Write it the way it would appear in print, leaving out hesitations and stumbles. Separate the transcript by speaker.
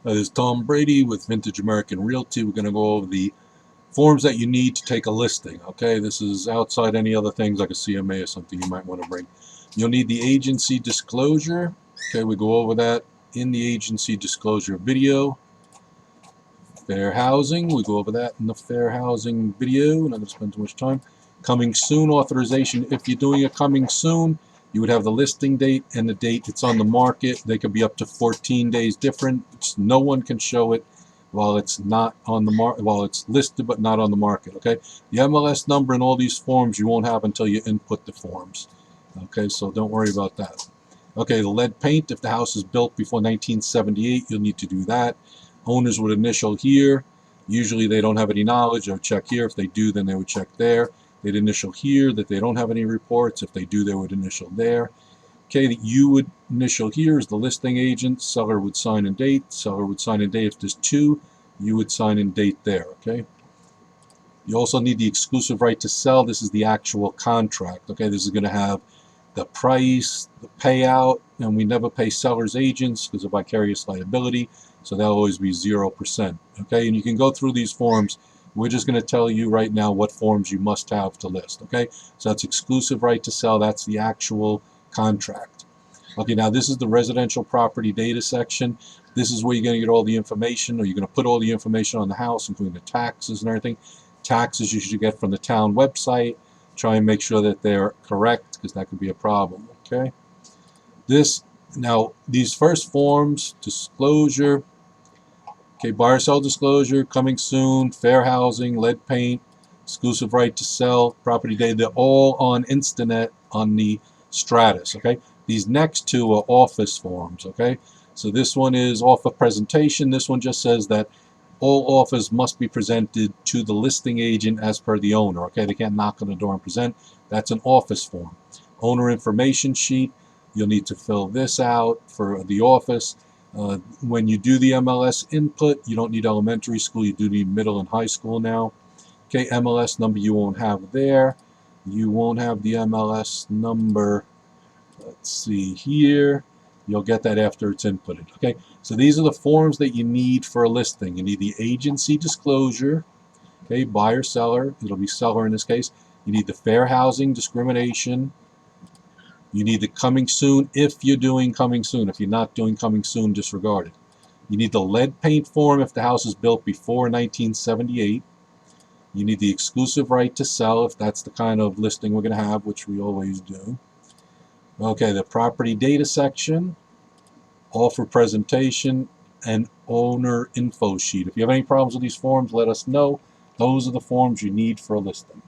Speaker 1: This is Tom Brady with Vintage American Realty. We're going to go over the forms that you need to take a listing. Okay, this is outside any other things like a CMA or something you might want to bring. You'll need the agency disclosure. Okay, we go over that in the agency disclosure video. Fair housing, we go over that in the fair housing video. Not going to spend too much time. Coming soon authorization. If you're doing a coming soon, you would have the listing date and the date it's on the market. They could be up to 14 days different. No one can show it while it's not on the market, while it's listed but not on the market. Okay, the MLS number in all these forms you won't have until you input the forms. Okay, so don't worry about that. Okay, the lead paint, if the house is built before 1978, you'll need to do that. Owners would initial here. Usually they don't have any knowledge. They'll check here. If they do, then they would check there. They'd initial here that they don't have any reports. If they do, they would initial there. Okay, you would initial here as the listing agent. Seller would sign and date. Seller would sign and date. If there's two, you would sign and date there. Okay. You also need the exclusive right to sell. This is the actual contract. Okay, this is going to have the price, the payout, and we never pay seller's agents because of vicarious liability. So that'll always be 0%. Okay, and you can go through these forms. We're just going to tell you right now what forms you must have to list. Okay, so that's exclusive right to sell. That's the actual contract. Okay, now this is the residential property data section. This is where you're going to get all the information, or you're going to put all the information on the house, including the taxes and everything. Taxes you should get from the town website. Try and make sure that they're correct, because that could be a problem. Okay, now these first forms, disclosure. Okay, buyer sell disclosure, coming soon, fair housing, lead paint, exclusive right to sell, property data, they're all on Instanet on the Stratus. Okay, these next two are office forms. Okay, so this one is offer presentation. This one just says that all offers must be presented to the listing agent as per the owner. Okay, they can't knock on the door and present. That's an office form. Owner information sheet, you'll need to fill this out for the office. When you do the MLS input, you don't need elementary school, you do need middle and high school now. Okay, MLS number you won't have there. You won't have the MLS number, let's see here. You'll get that after it's inputted. Okay, so these are the forms that you need for a listing. You need the agency disclosure, okay, buyer, seller, it'll be seller in this case. You need the fair housing discrimination. You need the coming soon if you're doing coming soon. If you're not doing coming soon, disregard it. You need the lead paint form if the house is built before 1978. You need the exclusive right to sell if that's the kind of listing we're going to have, which we always do. Okay, the property data section, offer presentation, and owner info sheet. If you have any problems with these forms, let us know. Those are the forms you need for a listing.